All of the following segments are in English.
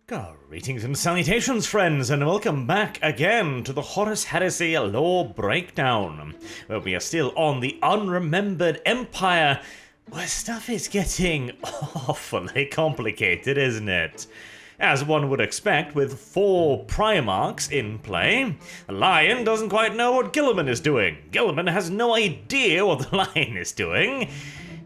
Greetings and salutations, friends, and welcome back again to the Horus Heresy lore breakdown, where we are still on the Unremembered Empire, where stuff is getting awfully complicated, isn't it? As one would expect, with 4 Primarchs in play, the Lion doesn't quite know what Guilliman is doing. Guilliman has no idea what the Lion is doing.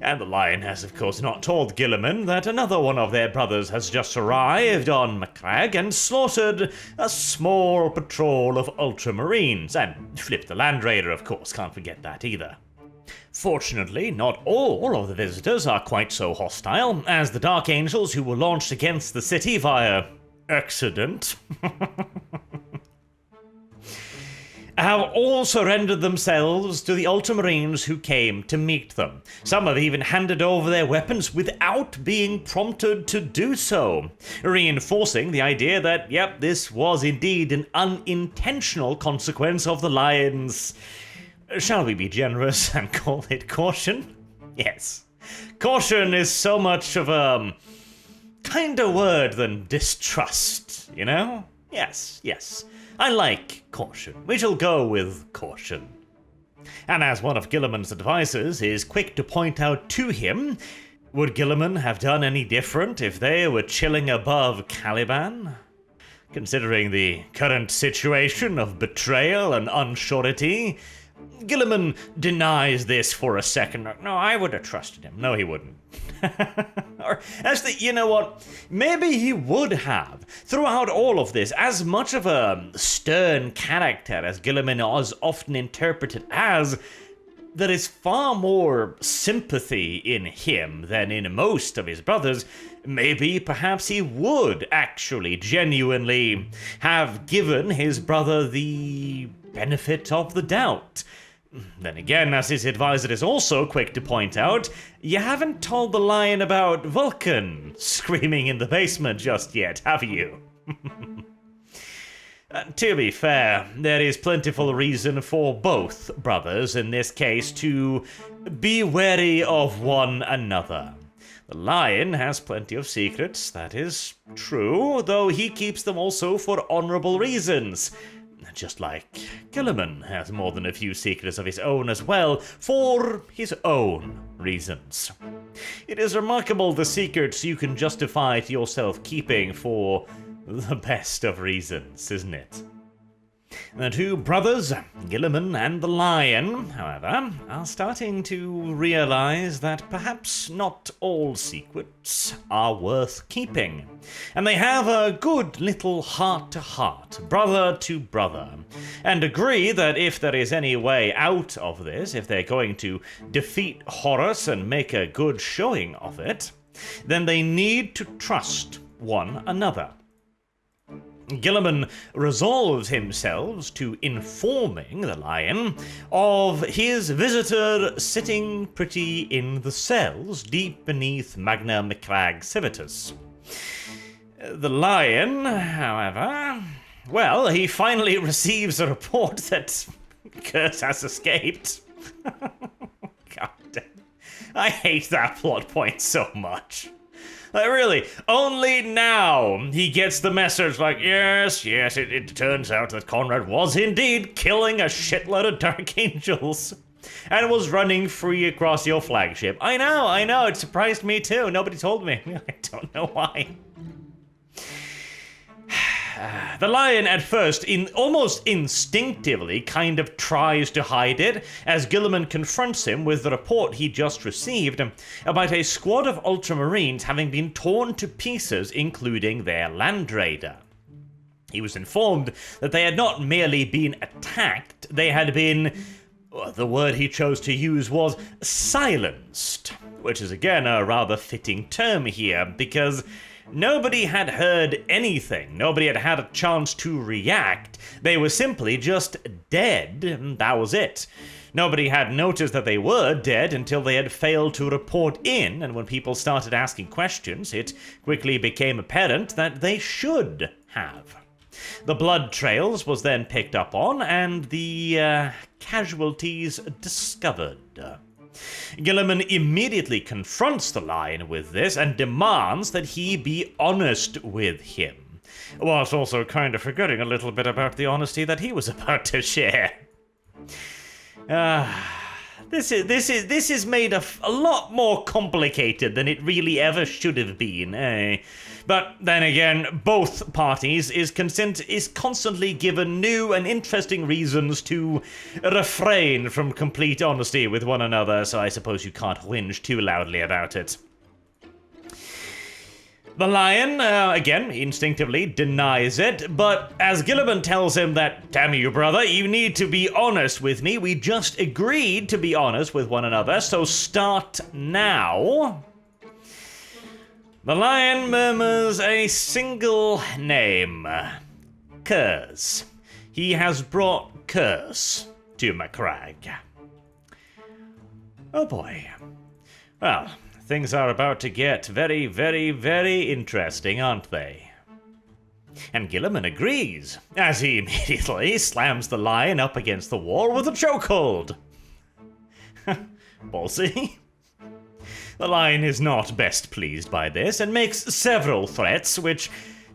And the Lion has, of course, not told Guilliman that another one of their brothers has just arrived on Macragge and slaughtered a small patrol of Ultramarines, and flipped the Land Raider, of course, can't forget that either. Fortunately, not all of the visitors are quite so hostile, as the Dark Angels who were launched against the city via accident have all surrendered themselves to the Ultramarines who came to meet them. Some have even handed over their weapons without being prompted to do so, reinforcing the idea that, yep, this was indeed an unintentional consequence of the Lion's... Shall we be generous and call it caution? Yes. Caution is so much of a kinder word than distrust, you know? Yes. I like caution. We shall go with caution. And as one of Guilliman's advisors is quick to point out to him, would Guilliman have done any different if they were chilling above Caliban? Considering the current situation of betrayal and unsurety, Guilliman denies this for a second. No, I would have trusted him. No, he wouldn't. Or, actually, you know what? Maybe he would have. Throughout all of this, as much of a stern character as Guilliman is often interpreted as, there is far more sympathy in him than in most of his brothers. Maybe, perhaps he would actually genuinely have given his brother the benefit of the doubt. Then again, as his advisor is also quick to point out, you haven't told the Lion about Vulcan screaming in the basement just yet, have you? To be fair, there is plentiful reason for both brothers in this case to be wary of one another. The Lion has plenty of secrets, that is true, though he keeps them also for honorable reasons. Just like Guilliman has more than a few secrets of his own as well, for his own reasons. It is remarkable the secrets you can justify to yourself keeping for the best of reasons, isn't it? The 2 brothers, Guilliman and the Lion, however, are starting to realize that perhaps not all secrets are worth keeping. And they have a good little heart-to-heart, brother to brother, and agree that if there is any way out of this, if they're going to defeat Horus and make a good showing of it, then they need to trust one another. Guilliman resolves himself to informing the Lion of his visitor sitting pretty in the cells deep beneath Magna Macragge Civitas. The Lion, however, well, he finally receives a report that Kurze has escaped. God damn. I hate that plot point so much. Like, really, only now he gets the message like, yes, it turns out that Conrad was indeed killing a shitload of Dark Angels and was running free across your flagship. I know, it surprised me too. Nobody told me. I don't know why. The Lion at first, almost instinctively, kind of tries to hide it, as Guilliman confronts him with the report he just received about a squad of Ultramarines having been torn to pieces, including their Land Raider. He was informed that they had not merely been attacked, they had been... the word he chose to use was silenced, which is again a rather fitting term here, because... nobody had heard anything. Nobody had had a chance to react. They were simply just dead, and that was it. Nobody had noticed that they were dead until they had failed to report in, and when people started asking questions, it quickly became apparent that they should have. The blood trails was then picked up on, and the casualties discovered. Guilliman immediately confronts the Lion with this and demands that he be honest with him. whilst also kind of forgetting a little bit about the honesty that he was about to share. This is made a lot more complicated than it really ever should have been, eh? But then again, both parties is constantly given new and interesting reasons to refrain from complete honesty with one another, so I suppose you can't whinge too loudly about it. The Lion, again, instinctively denies it, but as Gilliman tells him that, damn you, brother, you need to be honest with me. We just agreed to be honest with one another, so start now. The Lion murmurs a single name. Kurze. He has brought Kurze to Macragge. Oh boy. Well, things are about to get very, very, very interesting, aren't they? And Gilliman agrees, as he immediately slams the Lion up against the wall with a chokehold. Ballsy. The Lion is not best pleased by this and makes several threats, which,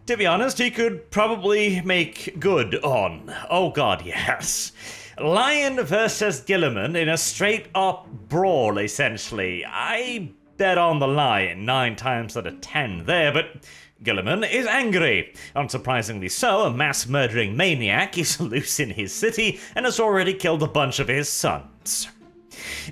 to be honest, he could probably make good on. Oh god, yes. Lion versus Gilliman in a straight-up brawl, essentially. I bet on the Lion 9 times out of 10 there, but Gilliman is angry. Unsurprisingly so, a mass-murdering maniac is loose in his city and has already killed a bunch of his sons.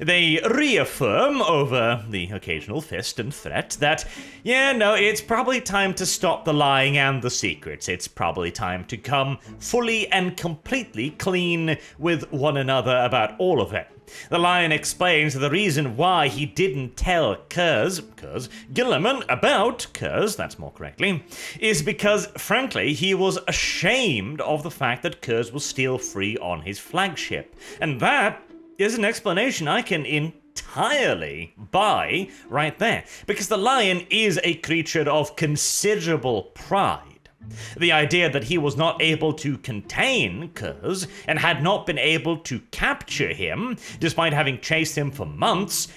They reaffirm, over the occasional fist and threat, that, yeah, no, it's probably time to stop the lying and the secrets. It's probably time to come fully and completely clean with one another about all of it. The Lion explains the reason why he didn't tell Gilliman about Kurze, that's more correctly, is because, frankly, he was ashamed of the fact that Kurze was still free on his flagship. And that is an explanation I can entirely buy right there, because the Lion is a creature of considerable pride. The idea that he was not able to contain Kurze and had not been able to capture him, despite having chased him for months,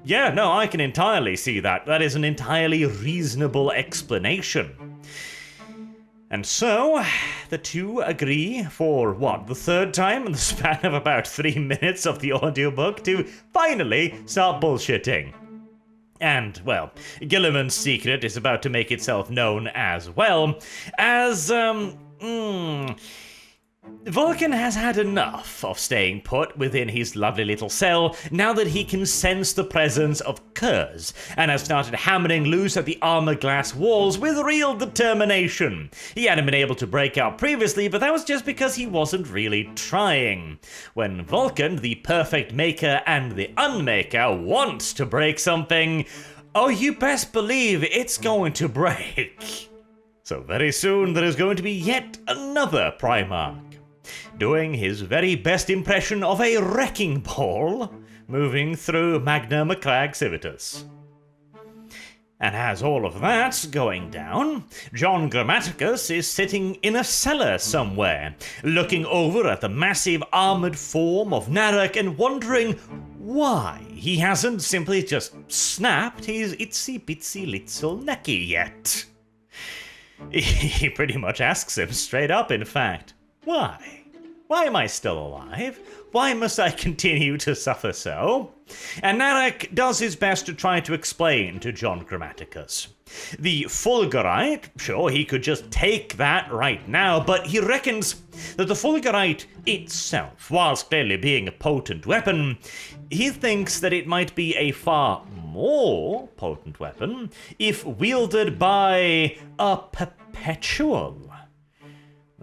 yeah, no, I can entirely see that. That is an entirely reasonable explanation. And so, the two agree for, the third time in the span of about 3 minutes of the audiobook to finally start bullshitting. And, well, Gilliman's secret is about to make itself known as well, as, Vulcan has had enough of staying put within his lovely little cell now that he can sense the presence of Kurze, and has started hammering loose at the armor glass walls with real determination. He hadn't been able to break out previously, but that was just because he wasn't really trying. When Vulcan, the perfect maker and the unmaker, wants to break something, oh, you best believe it's going to break. So very soon there is going to be yet another Primarch, doing his very best impression of a wrecking ball, moving through Magna Macragge Civitas. And as all of that's going down, John Grammaticus is sitting in a cellar somewhere, looking over at the massive armored form of Narek and wondering why he hasn't simply just snapped his itsy-bitsy little necky yet. He pretty much asks him straight up, in fact. Why? Why am I still alive? Why must I continue to suffer so? And Narek does his best to try to explain to John Grammaticus. The Fulgurite, sure, he could just take that right now, but he reckons that the Fulgurite itself, whilst clearly being a potent weapon, he thinks that it might be a far more potent weapon if wielded by a perpetual.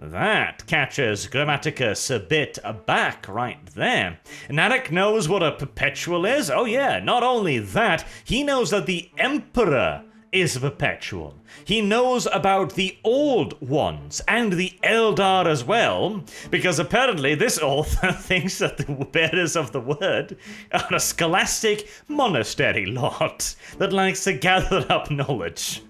That catches Grammaticus a bit aback right there. Narek knows what a perpetual is. Oh yeah, not only that, he knows that the Emperor is a perpetual. He knows about the Old Ones and the Eldar as well, because apparently this author thinks that the bearers of the word are a scholastic monastery lot that likes to gather up knowledge.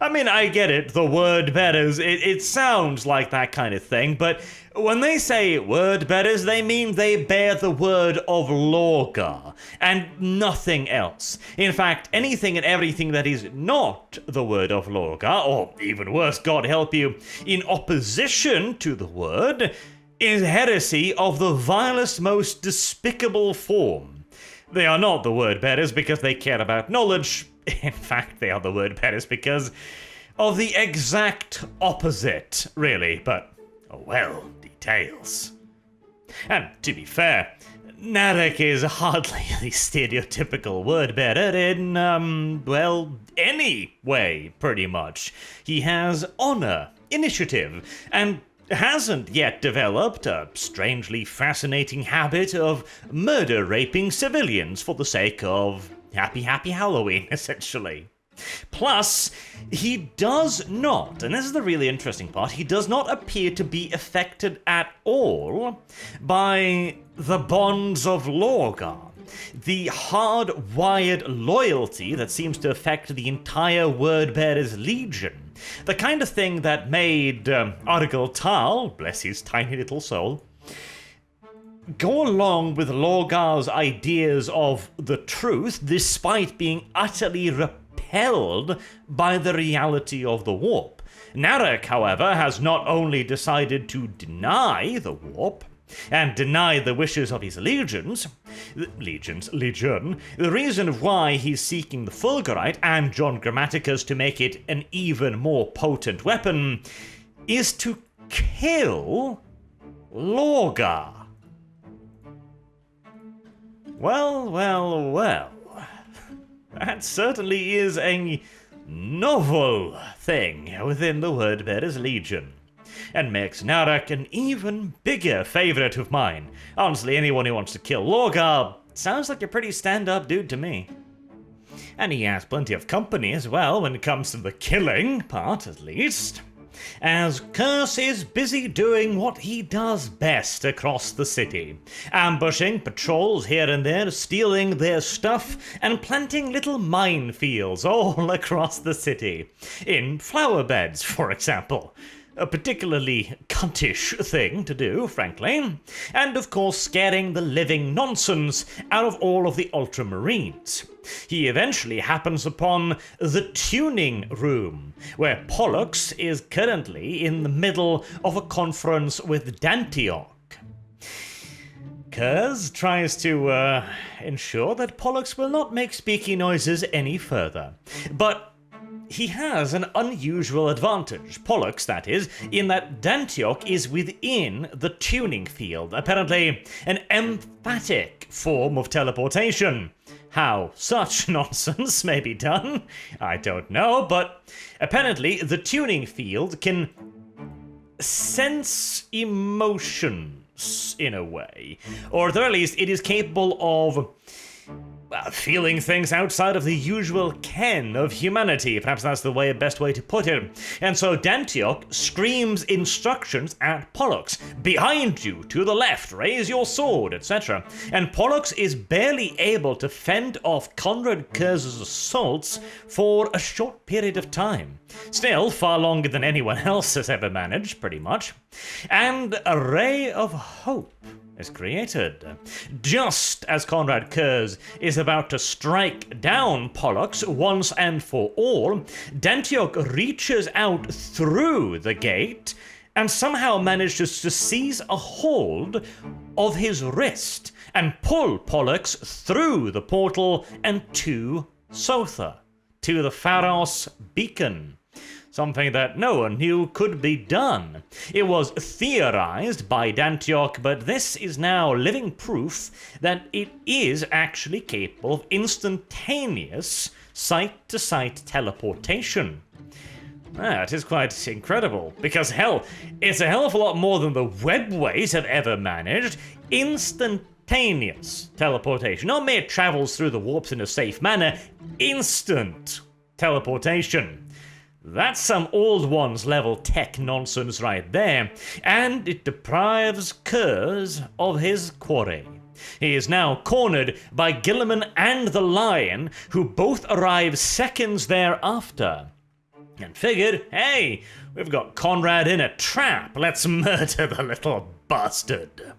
I mean, I get it, the word bearers, it sounds like that kind of thing, but when they say word bearers, they mean they bear the word of Lorgar, and nothing else. In fact, anything and everything that is not the word of Lorgar, or even worse, God help you, in opposition to the word, is heresy of the vilest, most despicable form. They are not the word bearers because they care about knowledge. In fact, they are the word bearers because of the exact opposite, really, but, oh well, details. And to be fair, Narek is hardly the stereotypical word bearer in, well, any way, pretty much. He has honor, initiative, and hasn't yet developed a strangely fascinating habit of murder-raping civilians for the sake of happy Halloween, essentially. Plus, he does not, and this is the really interesting part, he does not appear to be affected at all by the bonds of Lorgar, the hard-wired loyalty that seems to affect the entire Wordbearer's Legion, the kind of thing that made Argel Tal, bless his tiny little soul, go along with Lorgar's ideas of the truth despite being utterly repelled by the reality of the warp. Narek, however, has not only decided to deny the warp, and deny the wishes of his legion, the reason why he's seeking the Fulgurite and John Grammaticus to make it an even more potent weapon is to kill Lorgar. Well, that certainly is a novel thing within the Wordbearer's Legion, and makes Narek an even bigger favorite of mine. Honestly, anyone who wants to kill Lorgar sounds like a pretty stand-up dude to me. And he has plenty of company as well when it comes to the killing part, at least, as Kurze is busy doing what he does best across the city, ambushing patrols here and there, stealing their stuff, and planting little minefields all across the city. In flower beds, for example. A particularly cuntish thing to do, frankly. And of course scaring the living nonsense out of all of the Ultramarines. He eventually happens upon the tuning room, where Pollux is currently in the middle of a conference with Dantiok. Kurze tries to ensure that Pollux will not make speaky noises any further, but he has an unusual advantage, Pollux that is, in that Dantiok is within the tuning field, apparently an emphatic form of teleportation. How such nonsense may be done, I don't know, but apparently the tuning field can sense emotions in a way, or at the very least it is capable of feeling things outside of the usual ken of humanity. Perhaps that's the best way to put it. And so Dantiok screams instructions at Pollux. Behind you, to the left, raise your sword, etc. And Pollux is barely able to fend off Conrad Kurze's assaults for a short period of time. Still, far longer than anyone else has ever managed, pretty much. And a ray of hope is created. Just as Conrad Kurze is about to strike down Pollux once and for all, Dantiok reaches out through the gate and somehow manages to seize a hold of his wrist and pull Pollux through the portal and to Sotha, to the Pharos beacon. Something that no one knew could be done. It was theorized by Dantiok, but this is now living proof that it is actually capable of instantaneous site-to-site teleportation. That is quite incredible, because hell, it's a hell of a lot more than the webways have ever managed. Instantaneous teleportation. Not mere travels through the warps in a safe manner, instant teleportation. That's some Old Ones level tech nonsense right there, and it deprives Kurze of his quarry. He is now cornered by Guilliman and the Lion, who both arrive seconds thereafter. and figured, hey, we've got Conrad in a trap, let's murder the little bastard.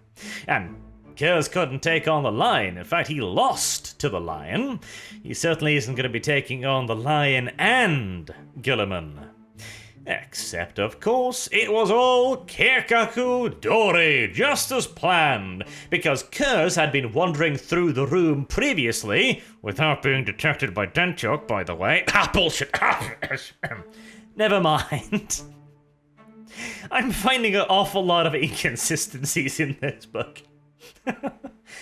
And Kurze couldn't take on the Lion. In fact, he lost to the Lion. He certainly isn't going to be taking on the Lion and Guilliman. Except, of course, it was all Kekaku Dori, just as planned, because Kurze had been wandering through the room previously, without being detected by Denchok, by the way. Bullshit. Never mind. I'm finding an awful lot of inconsistencies in this book.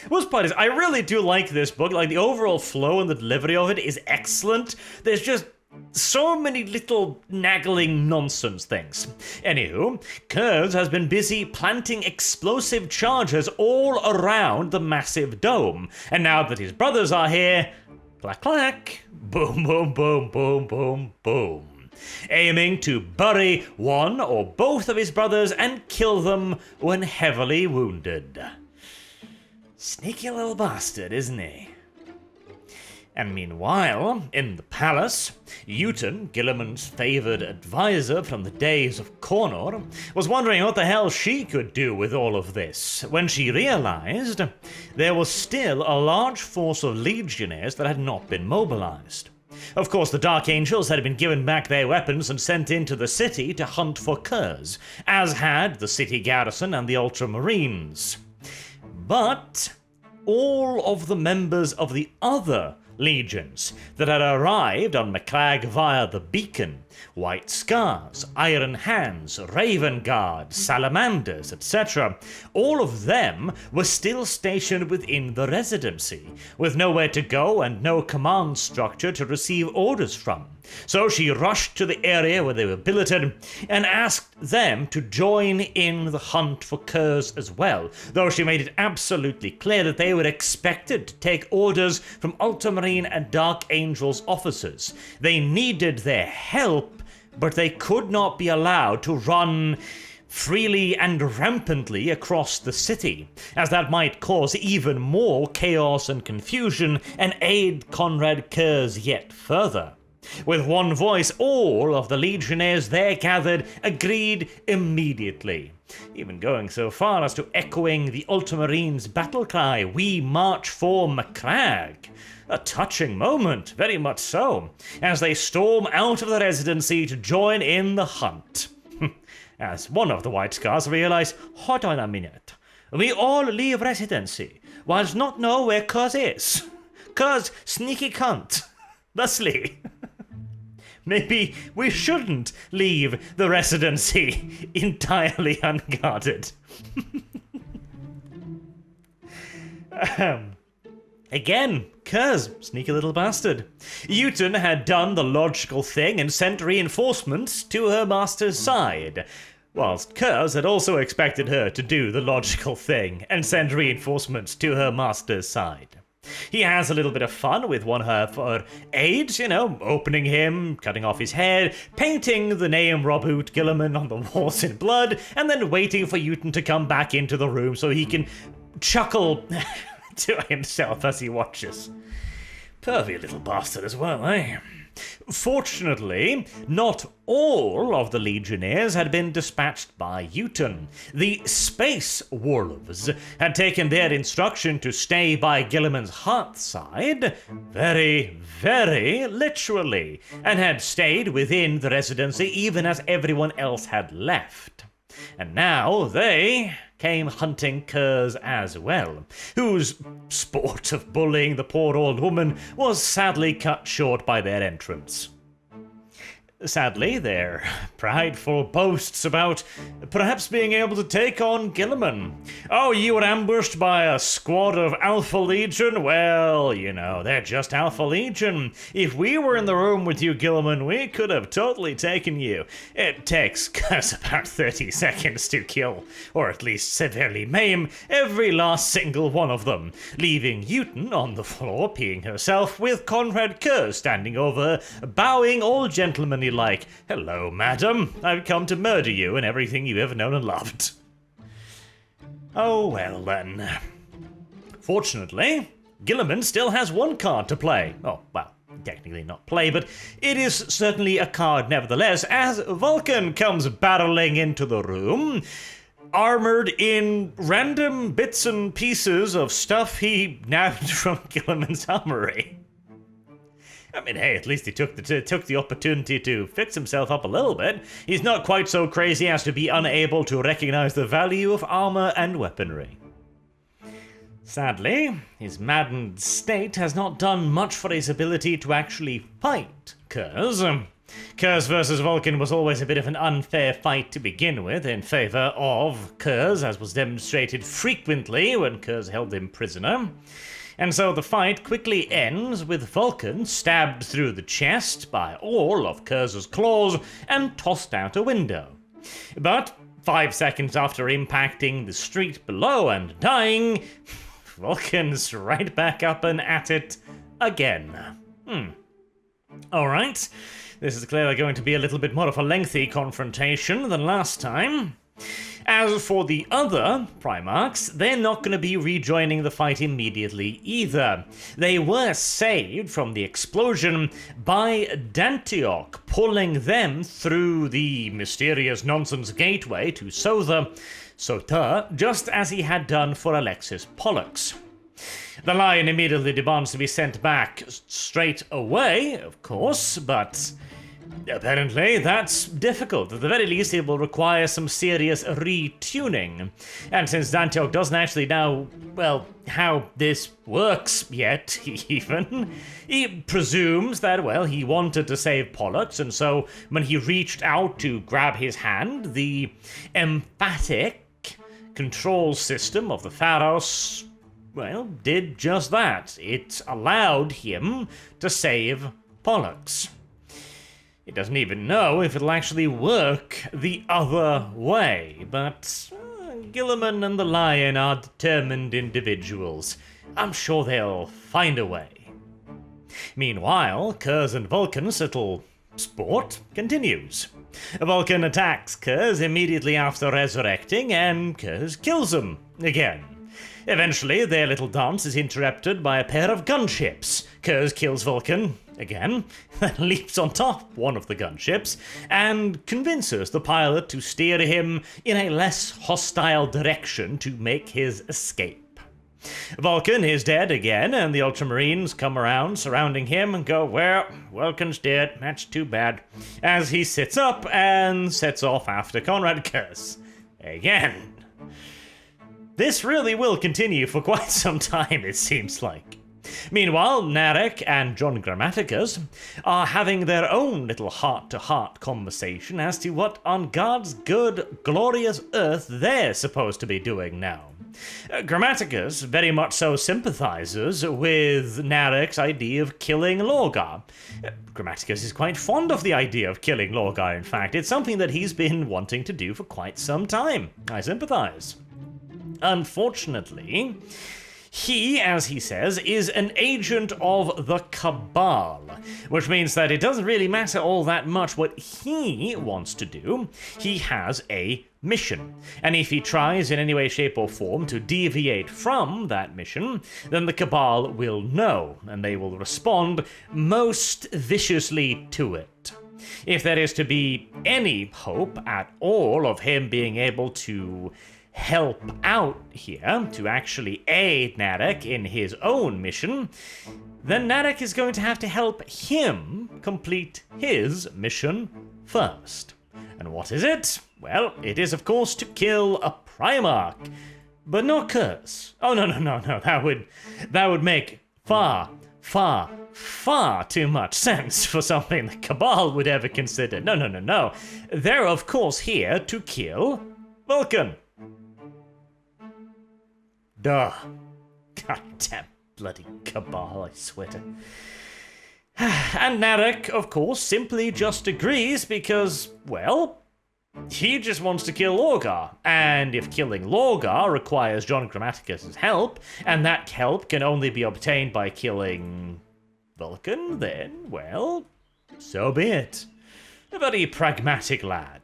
Worst part is, I really do like this book. Like, the overall flow and the delivery of it is excellent. There's just so many little nagging nonsense things. Anywho, Kurze has been busy planting explosive charges all around the massive dome. And now that his brothers are here, clack clack, boom, boom, boom, boom, boom, boom. Aiming to bury one or both of his brothers and kill them when heavily wounded. Sneaky little bastard, isn't he? And meanwhile, in the palace, Uton, Guilliman's favoured advisor from the days of Cornor, was wondering what the hell she could do with all of this, when she realised there was still a large force of legionnaires that had not been mobilised. Of course, the Dark Angels had been given back their weapons and sent into the city to hunt for Kurze, as had the city garrison and the Ultramarines. But all of the members of the other legions that had arrived on Macragge via the Beacon, White Scars, Iron Hands, Raven Guard, Salamanders, etc., all of them were still stationed within the Residency, with nowhere to go and no command structure to receive orders from. So she rushed to the area where they were billeted and asked them to join in the hunt for Kurze as well, though she made it absolutely clear that they were expected to take orders from Ultramarine and Dark Angels officers. They needed their help, but they could not be allowed to run freely and rampantly across the city, as that might cause even more chaos and confusion and aid Conrad Kurze yet further. With one voice, all of the legionnaires there gathered agreed immediately, even going so far as to echoing the Ultramarines' battle cry, "We march for Macragge." A touching moment, very much so, as they storm out of the Residency to join in the hunt. As one of the White Scars realized, hold on a minute, we all leave Residency, whilst not know where Kurze is. Kurze, sneaky cunt. Thusly, maybe we shouldn't leave the Residency entirely unguarded. Again, Kurze, sneaky little bastard. Uton had done the logical thing and sent reinforcements to her master's side, whilst Kurze had also expected her to do the logical thing and send reinforcements to her master's side. He has a little bit of fun with one of her aides, opening him, cutting off his head, painting the name Robert Guilliman on the walls in blood, and then waiting for Uton to come back into the room so he can chuckle to himself as he watches. Pervy little bastard as well, eh? Fortunately, not all of the Legionnaires had been dispatched by Uton. The Space Wolves had taken their instruction to stay by Guilliman's hearth side very, very literally, and had stayed within the Residency even as everyone else had left. And now they came hunting Kurze as well, whose sport of bullying the poor old woman was sadly cut short by their entrance. Sadly, their prideful boasts about perhaps being able to take on Guilliman. Oh, you were ambushed by a squad of Alpha Legion? Well, they're just Alpha Legion. If we were in the room with you, Guilliman, we could have totally taken you. It takes us about 30 seconds to kill, or at least severely maim, every last single one of them, leaving Uton on the floor peeing herself with Conrad Kurze standing over, bowing all gentlemanly like, "Hello, madam. I've come to murder you and everything you've ever known and loved." Oh, well then. Fortunately, Guilliman still has one card to play. Oh, well, technically not play, but it is certainly a card nevertheless, as Vulcan comes barreling into the room, armored in random bits and pieces of stuff he nabbed from Gilliman's armory. I mean, hey, at least he took the opportunity to fix himself up a little bit. He's not quite so crazy as to be unable to recognize the value of armor and weaponry. Sadly, his maddened state has not done much for his ability to actually fight Kurze. Kurze versus Vulcan was always a bit of an unfair fight to begin with, in favor of Kurze, as was demonstrated frequently when Kurze held him prisoner. And so the fight quickly ends with Vulcan stabbed through the chest by all of Kurze's claws and tossed out a window. But 5 seconds after impacting the street below and dying, Vulcan's right back up and at it again. Alright, this is clearly going to be a little bit more of a lengthy confrontation than last time. As for the other Primarchs, they're not going to be rejoining the fight immediately either. They were saved from the explosion by Dantioch, pulling them through the mysterious nonsense gateway to Sother, just as he had done for Alexis Pollux. The Lion immediately demands to be sent back straight away, of course, but apparently that's difficult. At the very least, it will require some serious retuning. And since Dantioch doesn't actually know, well, how this works yet, even, he presumes that, well, he wanted to save Pollux, and so when he reached out to grab his hand, the emphatic control system of the Pharos, well, did just that. It allowed him to save Pollux. He doesn't even know if it'll actually work the other way, but Gilliman and the Lion are determined individuals. I'm sure they'll find a way. Meanwhile, Kurze and Vulcan's little sport continues. Vulcan attacks Kurze immediately after resurrecting, and Kurze kills him again. Eventually, their little dance is interrupted by a pair of gunships. Kurze kills Vulcan again, then leaps on top one of the gunships, and convinces the pilot to steer him in a less hostile direction to make his escape. Vulcan is dead again, and the Ultramarines come around, surrounding him, and go, well, Vulcan's dead, that's too bad, as he sits up and sets off after Conrad Kurze again. This really will continue for quite some time, it seems like. Meanwhile, Narek and John Grammaticus are having their own little heart-to-heart conversation as to what on God's good, glorious earth they're supposed to be doing now. Grammaticus very much so sympathizes with Narek's idea of killing Lorgar. Grammaticus is quite fond of the idea of killing Lorgar, in fact. It's something that he's been wanting to do for quite some time. I sympathize. Unfortunately, he, as he says, is an agent of the Cabal, which means that it doesn't really matter all that much what he wants to do. He has a mission, and if he tries in any way, shape, or form to deviate from that mission, then the Cabal will know, and they will respond most viciously to it. If there is to be any hope at all of him being able to help out here, to actually aid Narek in his own mission, then Narek is going to have to help him complete his mission first. And what is it? Well, it is of course to kill a Primarch, but not Kurze. Oh no, that would make far too much sense for something the Cabal would ever consider. No. They're of course here to kill Vulcan. Duh. Goddamn bloody Cabal, I swear to. And Narek, of course, simply just agrees because, well, he just wants to kill Lorgar. And if killing Lorgar requires John Grammaticus' help, and that help can only be obtained by killing Vulcan, then, well, so be it. A very pragmatic lad.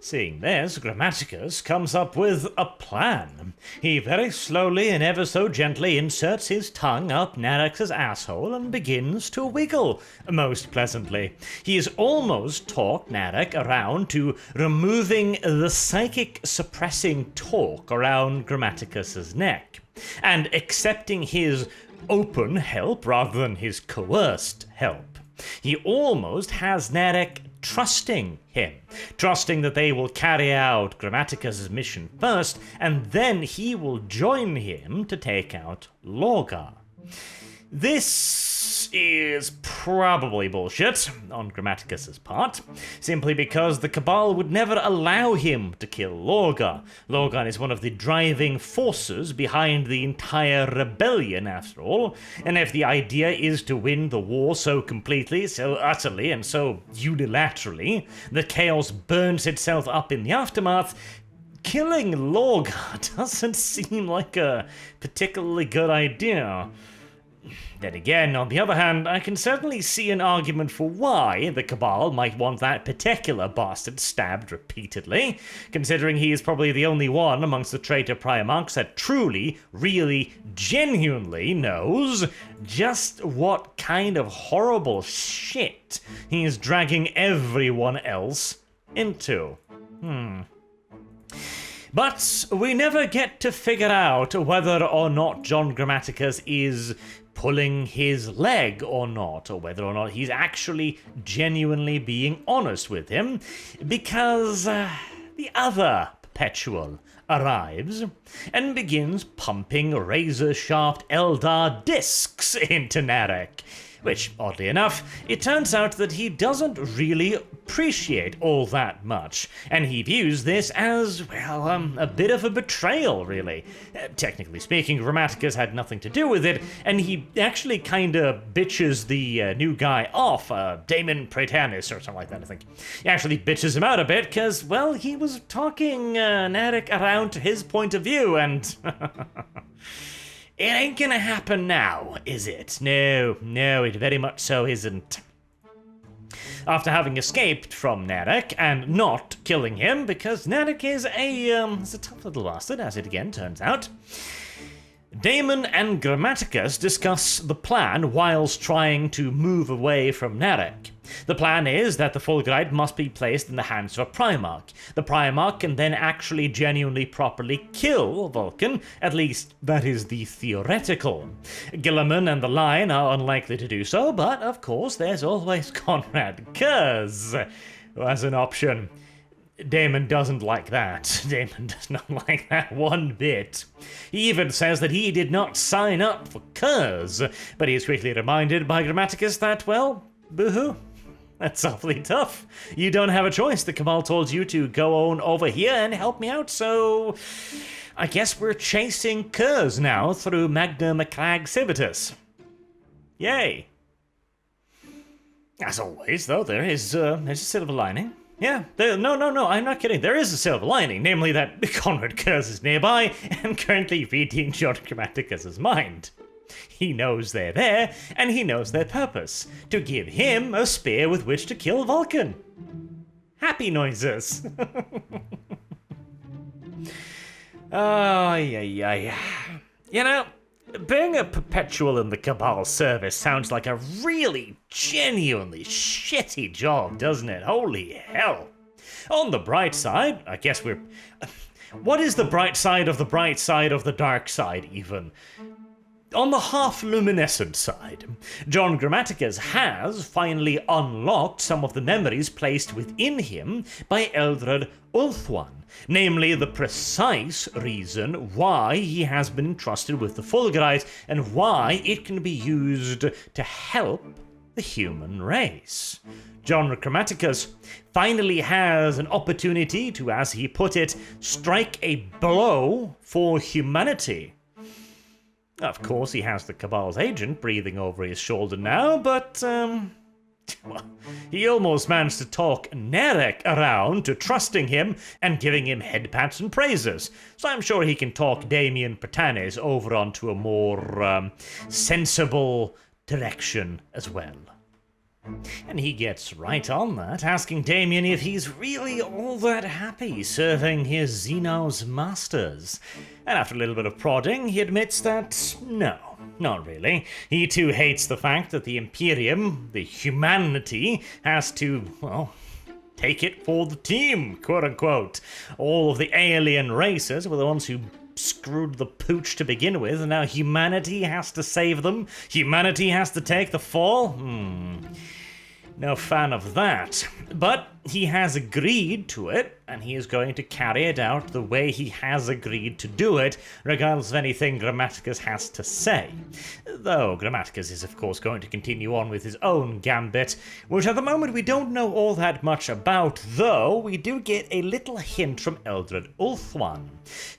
Seeing this, Grammaticus comes up with a plan. He very slowly and ever so gently inserts his tongue up Narex's asshole and begins to wiggle most pleasantly. He has almost talked Narek around to removing the psychic suppressing talk around Grammaticus's neck, and accepting his open help rather than his coerced help. He almost has Narek trusting him, trusting that they will carry out Grammaticus's mission first, and then he will join him to take out Lorgar. This is probably bullshit on Grammaticus's part, simply because the Cabal would never allow him to kill Lorgar. Lorgar is one of the driving forces behind the entire rebellion, after all, and if the idea is to win the war so completely, so utterly, and so unilaterally that chaos burns itself up in the aftermath, killing Lorgar doesn't seem like a particularly good idea. Then again, on the other hand, I can certainly see an argument for why the Cabal might want that particular bastard stabbed repeatedly, considering he is probably the only one amongst the traitor Primarchs that truly, really, genuinely knows just what kind of horrible shit he is dragging everyone else into. But we never get to figure out whether or not John Grammaticus is pulling his leg or not, or whether or not he's actually genuinely being honest with him, because the other Perpetual arrives and begins pumping razor-sharp Eldar discs into Narek, which, oddly enough, it turns out that he doesn't really appreciate all that much, and he views this as, well, a bit of a betrayal, really. Technically speaking, Grammaticus had nothing to do with it, and he actually kinda bitches the new guy off, Damon Praetanis or something like that, I think. He actually bitches him out a bit, because, well, he was talking Narek around to his point of view, and... It ain't gonna happen now, is it? No, it very much so isn't. After having escaped from Narek and not killing him, because Narek is a tough little bastard, as it again turns out, Damon and Grammaticus discuss the plan whilst trying to move away from Narek. The plan is that the Fulgurite must be placed in the hands of a Primarch. The Primarch can then actually genuinely properly kill Vulcan, at least that is the theoretical. Guilliman and the Lion are unlikely to do so, but of course there's always Conrad Kurze as an option. Damon doesn't like that. Damon does not like that one bit. He even says that he did not sign up for Kurze, but he is quickly reminded by Grammaticus that, well, boo-hoo. That's awfully tough. You don't have a choice. The Cabal told you to go on over here and help me out, so I guess we're chasing Kurze now through Magna Macragge Civitas. Yay. As always, though, there's a silver lining. Yeah, no, I'm not kidding. There is a silver lining, namely that Conrad Kurze is nearby and currently reading John Grammaticus's mind. He knows they're there, and he knows their purpose, to give him a spear with which to kill Vulcan. Happy noises. Oh, yeah. You know, being a Perpetual in the Cabal service sounds like a really, genuinely shitty job, doesn't it? Holy hell. On the bright side, I guess we're... What is the bright side of the bright side of the dark side, even? On the half-luminescent side, John Grammaticus has finally unlocked some of the memories placed within him by Eldred Ulthuan, namely the precise reason why he has been entrusted with the Fulgurite and why it can be used to help the human race. John Grammaticus finally has an opportunity to, as he put it, strike a blow for humanity. Of course, he has the Cabal's agent breathing over his shoulder now, but, well, he almost managed to talk Narek around to trusting him and giving him headpats and praises, so I'm sure he can talk Damien Praetanis over onto a more, sensible direction as well. And he gets right on that, asking Damien if he's really all that happy serving his Xenos masters. And after a little bit of prodding, he admits that no, not really. He too hates the fact that the Imperium, the humanity, has to, well, take it for the team, quote unquote. All of the alien races were the ones who screwed the pooch to begin with, and now humanity has to save them? Humanity has to take the fall? No fan of that. But he has agreed to it, and he is going to carry it out the way he has agreed to do it, regardless of anything Grammaticus has to say. Though Grammaticus is of course going to continue on with his own gambit, which at the moment we don't know all that much about, though we do get a little hint from Eldred Ulthuan,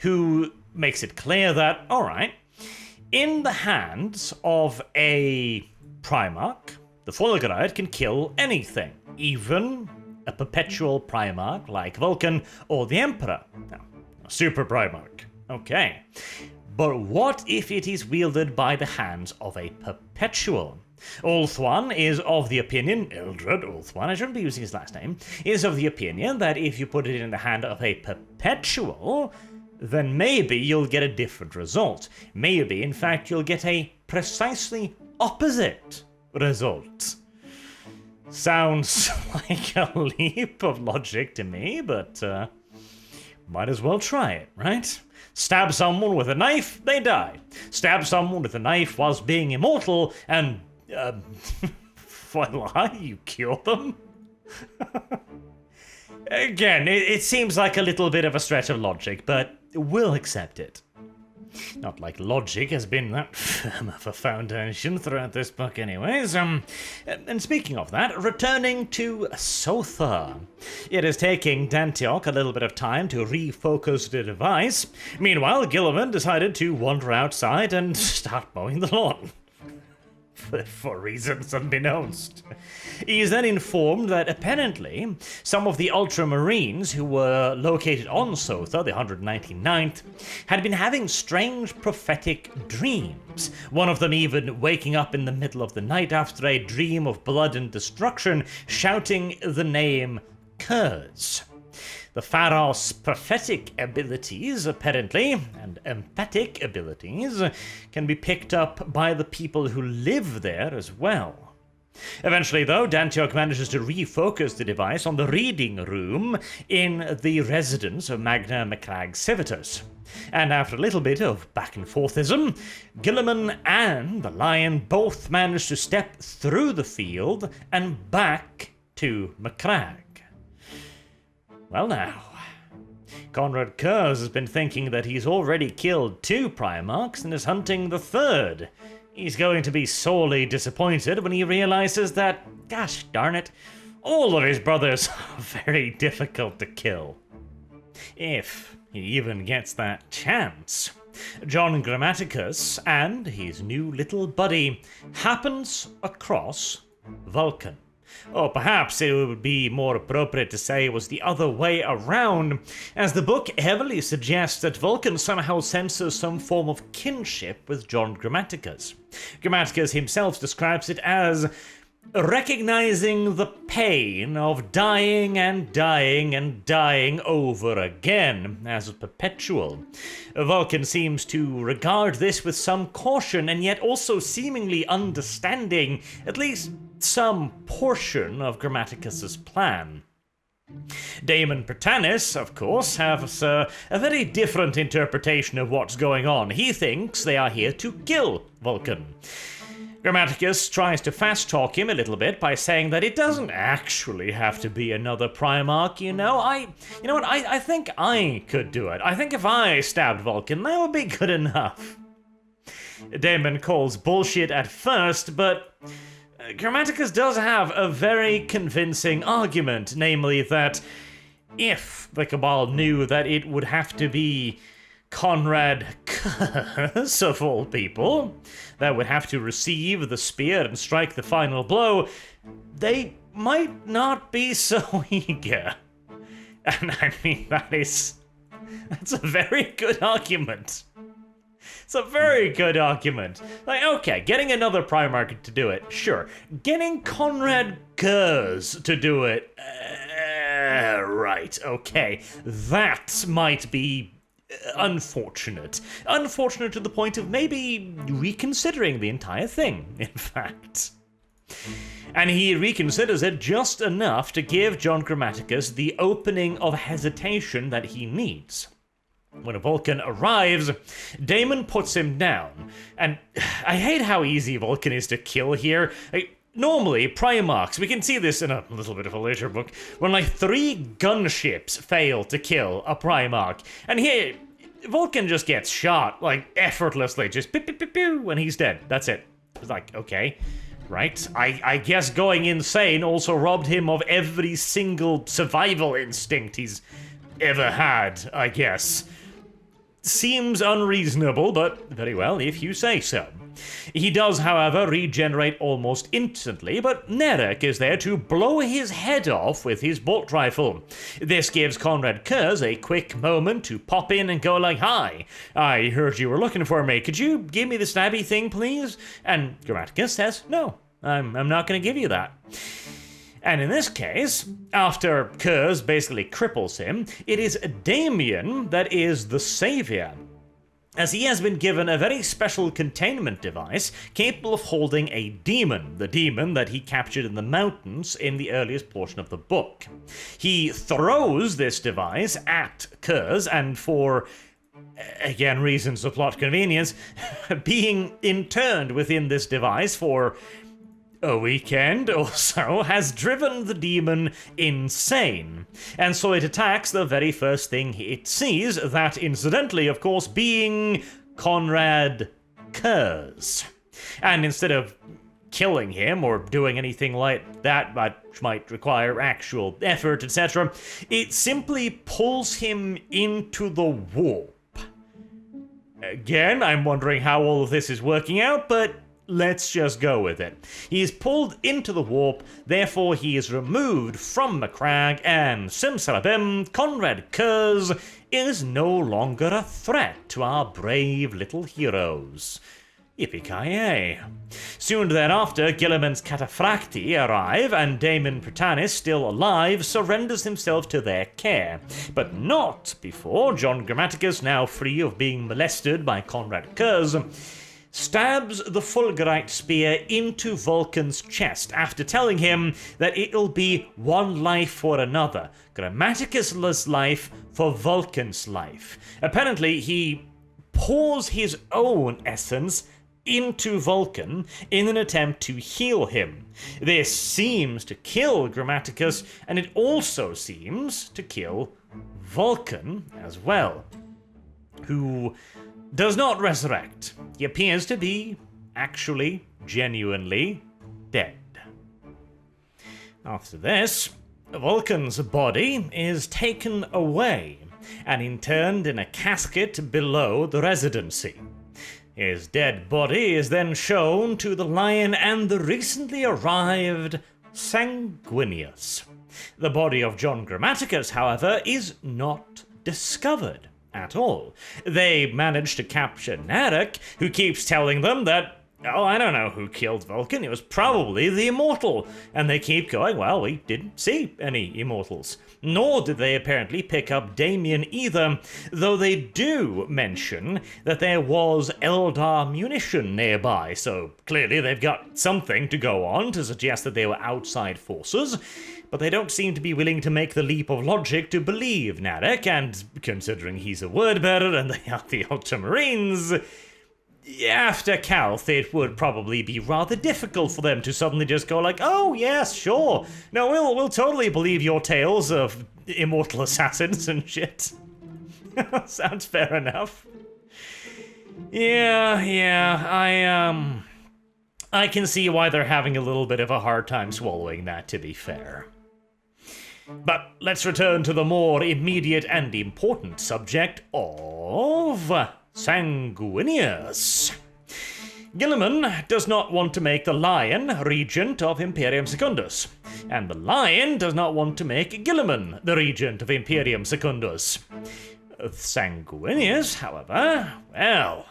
who makes it clear that, alright, in the hands of a Primarch, the Fulgurite can kill anything, even a perpetual Primarch like Vulcan or the Emperor. Now, a Super Primarch. Okay. But what if it is wielded by the hands of a perpetual? Ulthuan is of the opinion, Eldred Ulthuan, I shouldn't be using his last name, is of the opinion that if you put it in the hand of a perpetual, then maybe you'll get a different result. Maybe, in fact, you'll get a precisely opposite result. Sounds like a leap of logic to me, but might as well try it, right? Stab someone with a knife, they die. Stab someone with a knife whilst being immortal, and voila, you kill them? Again, it seems like a little bit of a stretch of logic, but we'll accept it. Not like logic has been that firm of a foundation throughout this book anyways. And speaking of that, returning to Sotha. It is taking Dantioch a little bit of time to refocus the device. Meanwhile, Guilliman decided to wander outside and start mowing the lawn. For reasons unbeknownst. He is then informed that apparently some of the Ultramarines who were located on Sotha, the 199th, had been having strange prophetic dreams. One of them even waking up in the middle of the night after a dream of blood and destruction, shouting the name Kurze. The Pharos' prophetic abilities, apparently, and emphatic abilities, can be picked up by the people who live there as well. Eventually, though, Dantioch manages to refocus the device on the reading room in the residence of Magna Macragge Civitas. And after a little bit of back and forthism, Guilliman and the Lion both manage to step through the field and back to Macragge. Well now, Conrad Kurze has been thinking that he's already killed 2 Primarchs and is hunting the 3rd. He's going to be sorely disappointed when he realizes that, gosh darn it, all of his brothers are very difficult to kill. If he even gets that chance. John Grammaticus and his new little buddy happens across Vulcan. Or perhaps it would be more appropriate to say it was the other way around, as the book heavily suggests that Vulcan somehow senses some form of kinship with John Grammaticus. Grammaticus himself describes it as recognizing the pain of dying and dying and dying over again, as a perpetual. Vulcan seems to regard this with some caution, and yet also seemingly understanding at least some portion of Grammaticus's plan. Damon Pertanis, of course, has a very different interpretation of what's going on. He thinks they are here to kill Vulcan. Grammaticus tries to fast-talk him a little bit by saying that it doesn't actually have to be another Primarch, you know? I think I could do it. I think if I stabbed Vulcan, that would be good enough. Damon calls bullshit at first, but Grammaticus does have a very convincing argument, namely that if the Cabal knew that it would have to be Conrad Kurze, of all people, that would have to receive the spear and strike the final blow, they might not be so eager. And I mean, that's a very good argument. It's a very good argument. Like, okay, getting another Primarch to do it, sure. Getting Conrad Kurze to do it, right, okay. That might be unfortunate. Unfortunate to the point of maybe reconsidering the entire thing, in fact. And he reconsiders it just enough to give John Grammaticus the opening of hesitation that he needs. When a Vulcan arrives, Daemon puts him down, and I hate how easy Vulcan is to kill here. Normally, Primarchs, we can see this in a little bit of a later book, when like 3 gunships fail to kill a Primarch, and here, Vulcan just gets shot, like, effortlessly, just pew pew pew pew, when he's dead. That's it. It's like, okay, right? I guess going insane also robbed him of every single survival instinct he's ever had, I guess. Seems unreasonable, but very well, if you say so. He does, however, regenerate almost instantly, but Nerek is there to blow his head off with his bolt rifle. This gives Conrad Kurze a quick moment to pop in and go like, "Hi, I heard you were looking for me. Could you give me the stabby thing, please?" And Grammaticus says, "No, I'm not going to give you that." And in this case, after Kurze basically cripples him, it is Damien that is the savior, as he has been given a very special containment device capable of holding a demon, the demon that he captured in the mountains in the earliest portion of the book. He throws this device at Kurze, and for, again, reasons of plot convenience, being interned within this device for a weekend or so has driven the demon insane, and so it attacks the very first thing it sees, that incidentally, of course, being Conrad Kurze. And instead of killing him or doing anything like that, which might require actual effort, etc., it simply pulls him into the warp. Again, I'm wondering how all of this is working out, but let's just go with it. He is pulled into the warp, therefore he is removed from Macragge, and simsalabim, Conrad Kurze is no longer a threat to our brave little heroes. Yippee-ki-yay. Soon thereafter, Guilliman's cataphracti arrive, and Daemon Britannis, still alive, surrenders himself to their care. But not before John Grammaticus, now free of being molested by Conrad Kurze, stabs the Fulgurite spear into Vulcan's chest after telling him that it'll be one life for another, Grammaticus' life for Vulcan's life. Apparently, he pours his own essence into Vulcan in an attempt to heal him. This seems to kill Grammaticus, and it also seems to kill Vulcan as well, who does not resurrect. He appears to be actually, genuinely dead. After this, Vulcan's body is taken away and interned in a casket below the residency. His dead body is then shown to the Lion and the recently arrived Sanguinius. The body of John Grammaticus, however, is not discovered at all. They manage to capture Nerek, who keeps telling them that, "Oh, I don't know who killed Vulcan, it was probably the Immortal." And they keep going, "Well, we didn't see any Immortals." Nor did they apparently pick up Damien either, though they do mention that there was Eldar munition nearby, so clearly they've got something to go on to suggest that they were outside forces. But they don't seem to be willing to make the leap of logic to believe Nerek, and considering he's a word-bearer and they are the Ultramarines, after Calth, it would probably be rather difficult for them to suddenly just go like, "Oh, yes, sure. No, we'll totally believe your tales of immortal assassins and shit." Sounds fair enough. Yeah, I can see why they're having a little bit of a hard time swallowing that, to be fair. But let's return to the more immediate and important subject of Sanguinius. Guilliman does not want to make the Lion regent of Imperium Secundus, and the Lion does not want to make Guilliman the regent of Imperium Secundus. Sanguinius, however, well,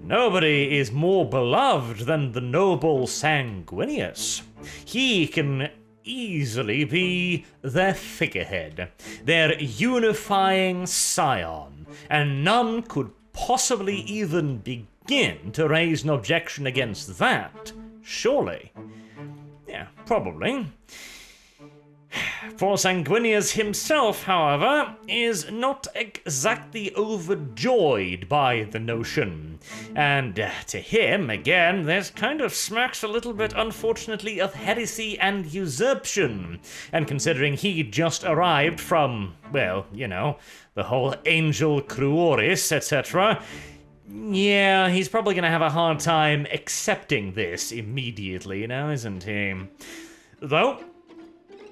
nobody is more beloved than the noble Sanguinius. He can easily be their figurehead, their unifying scion, and none could possibly even begin to raise an objection against that, surely. Yeah, probably. For Sanguinius himself, however, is not exactly overjoyed by the notion, and to him, again, this kind of smacks a little bit, unfortunately, of heresy and usurpation, and considering he just arrived from, well, you know, the whole Angel Cruoris, etc., yeah, he's probably going to have a hard time accepting this immediately, now, isn't he? Though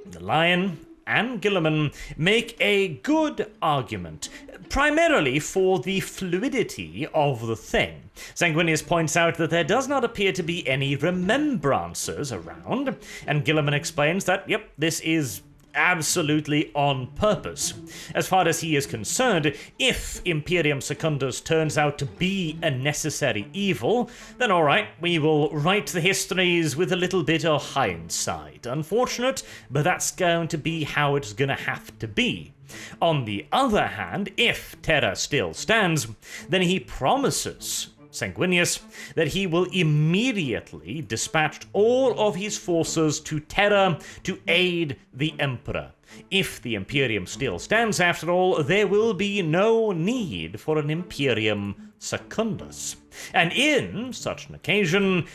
the Lion and Guilliman make a good argument, primarily for the fluidity of the thing. Sanguinius points out that there does not appear to be any remembrances around, and Guilliman explains that, yep, this is absolutely on purpose. As far as he is concerned, if Imperium Secundus turns out to be a necessary evil, then alright, we will write the histories with a little bit of hindsight. Unfortunate, but that's going to be how it's gonna have to be. On the other hand, if Terra still stands, then he promises Sanguinius that he will immediately dispatch all of his forces to Terra to aid the Emperor. If the Imperium still stands, after all, there will be no need for an Imperium Secundus. And in such an occasion,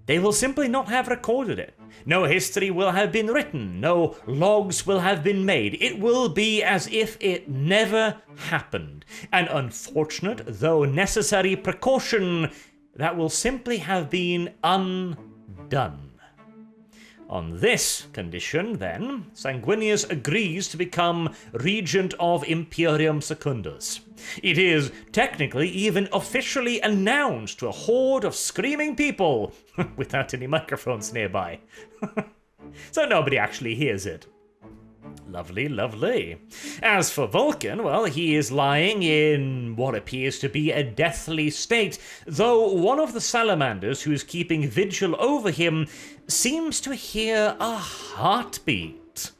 they will simply not have recorded it. No history will have been written, no logs will have been made. It will be as if it never happened. An unfortunate, though necessary precaution that will simply have been undone. On this condition, then, Sanguinius agrees to become Regent of Imperium Secundus. It is technically even officially announced to a horde of screaming people, without any microphones nearby. So nobody actually hears it. Lovely, lovely. As for Vulcan, well, he is lying in what appears to be a deathly state, though one of the salamanders who is keeping vigil over him seems to hear a heartbeat.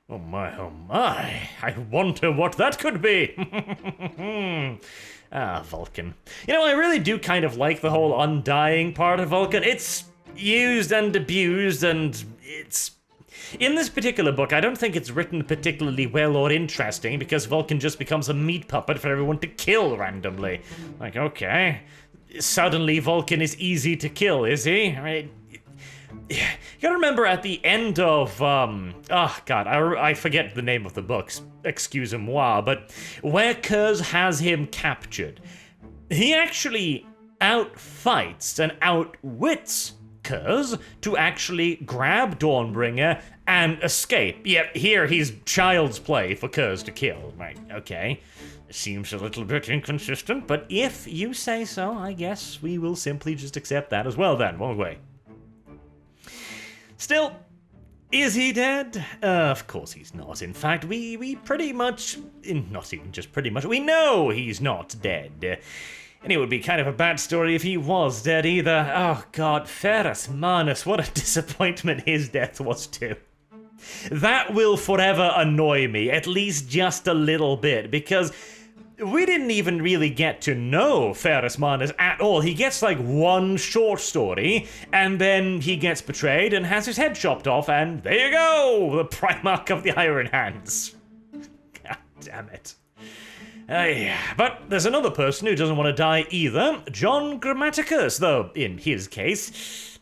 Oh my, I wonder what that could be. Vulcan. You know, I really do kind of like the whole undying part of Vulcan. It's used and abused, and it's... In this particular book, I don't think it's written particularly well or interesting, because Vulcan just becomes a meat puppet for everyone to kill randomly. Like, okay, suddenly Vulcan is easy to kill, is he? I mean, you gotta remember at the end of, I forget the name of the books, excusez-moi, but where Kurze has him captured, he actually outfights and outwits Kurze to actually grab Dawnbringer and escape. Yet here he's child's play for Kurze to kill. Right, okay. Seems a little bit inconsistent, but if you say so, I guess we will simply just accept that as well then, won't we? Still, is he dead? Of course he's not. In fact, we pretty much, not even just pretty much, we know he's not dead. And it would be kind of a bad story if he was dead either. Oh god, Ferrus Manus, what a disappointment his death was too. That will forever annoy me, at least just a little bit, because we didn't even really get to know Ferrus Manus at all. He gets like one short story, and then he gets betrayed and has his head chopped off, and there you go! The Primarch of the Iron Hands. God damn it. But there's another person who doesn't want to die either, John Grammaticus, though in his case,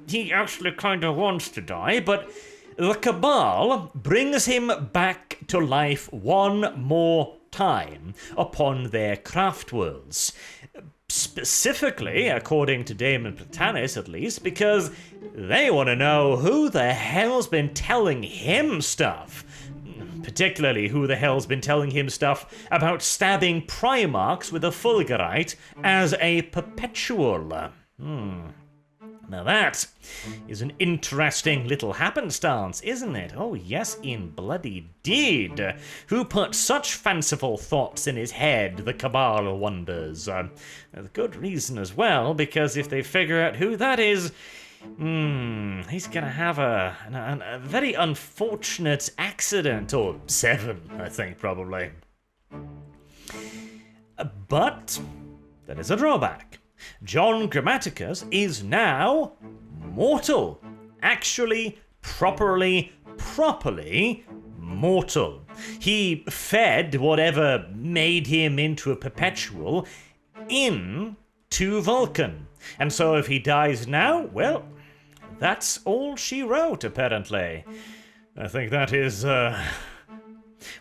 he actually kind of wants to die, but the Cabal brings him back to life one more time upon their craft worlds. Specifically, according to Damon Platanis at least, because they want to know who the hell's been telling him stuff. Particularly who the hell's been telling him stuff about stabbing Primarchs with a Fulgurite as a perpetual. Now that is an interesting little happenstance, isn't it? Oh yes, in bloody deed. Who put such fanciful thoughts in his head, the Cabal wonders? With good reason as well, because if they figure out who that is, he's gonna have a very unfortunate accident, or 7, I think, probably. But there is a drawback. John Grammaticus is now mortal. Actually, properly mortal. He fed whatever made him into a perpetual into Vulcan. And so if he dies now, well, that's all she wrote, apparently. I think that is,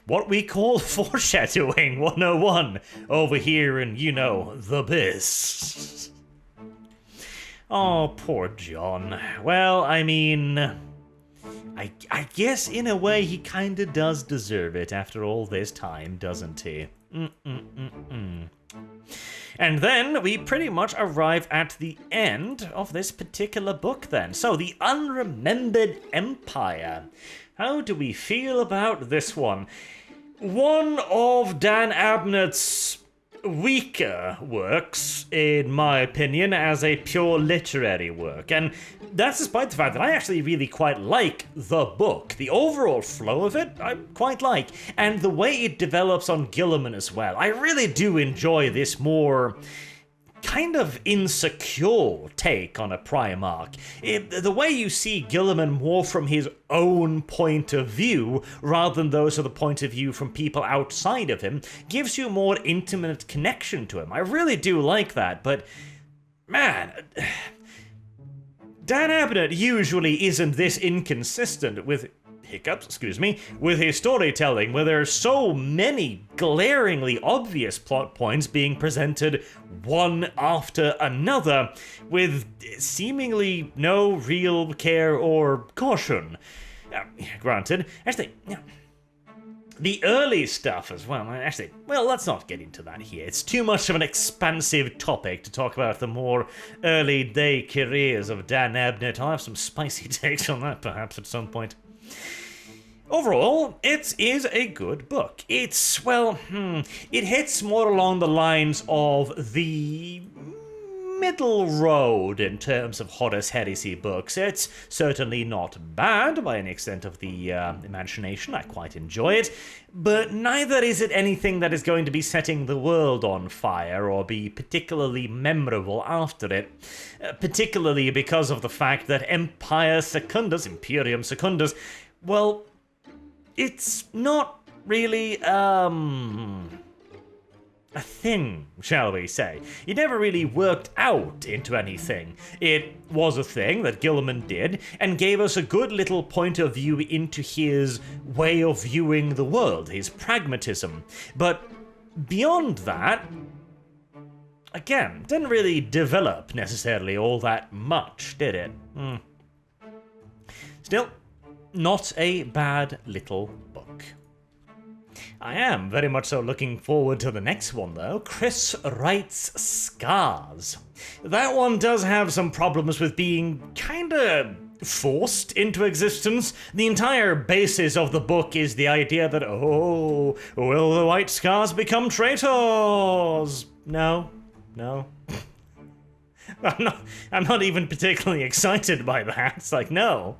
what we call foreshadowing 101 over here in, the biz. Oh, poor John. Well, I mean, I guess in a way he kinda does deserve it after all this time, doesn't he? And then we pretty much arrive at the end of this particular book then. So, the Unremembered Empire. How do we feel about this one? One of Dan Abnett's weaker works, in my opinion, as a pure literary work. And that's despite the fact that I actually really quite like the book. The overall flow of it, I quite like. And the way it develops on Gilliman as well. I really do enjoy this more kind of insecure take on a Primarch. The way you see Gilliman more from his own point of view, rather than those of the point of view from people outside of him, gives you more intimate connection to him. I really do like that, but man, Dan Abnett usually isn't this inconsistent with with his storytelling, where there are so many glaringly obvious plot points being presented one after another, with seemingly no real care or caution. Granted, actually, the early stuff as well, let's not get into that here. It's too much of an expansive topic to talk about the more early day careers of Dan Abnett. I'll have some spicy takes on that perhaps at some point. Overall, it is a good book. It's, it hits more along the lines of the middle road in terms of Horus Heresy books. It's certainly not bad by any extent of the imagination. I quite enjoy it. But neither is it anything that is going to be setting the world on fire or be particularly memorable after it. Particularly because of the fact that Imperium Secundus, well, it's not really, a thing, shall we say. It never really worked out into anything. It was a thing that Gilliman did, and gave us a good little point of view into his way of viewing the world, his pragmatism. But beyond that, again, didn't really develop necessarily all that much, did it? Still, not a bad little book. I am very much so looking forward to the next one, though. Chris writes Scars. That one does have some problems with being kinda forced into existence. The entire basis of the book is the idea that, will the White Scars become traitors? No. I'm not even particularly excited by that. It's like, no.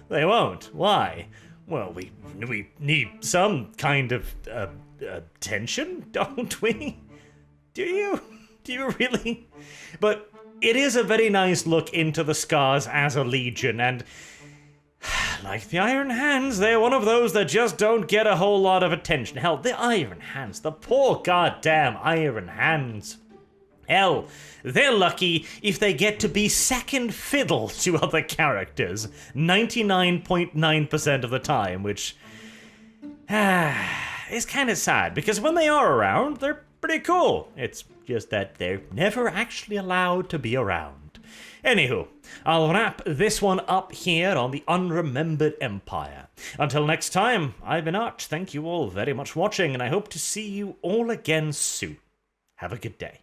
They won't. Why? Well, we need some kind of tension, don't we? Do you? Do you really? But it is a very nice look into the Scars as a legion, and like the Iron Hands, they're one of those that just don't get a whole lot of attention. Hell, the Iron Hands, the poor goddamn Iron Hands. Hell, they're lucky if they get to be second fiddle to other characters 99.9% of the time, which is kind of sad, because when they are around, they're pretty cool. It's just that they're never actually allowed to be around. Anywho, I'll wrap this one up here on the Unremembered Empire. Until next time, I've been Arch. Thank you all very much for watching, and I hope to see you all again soon. Have a good day.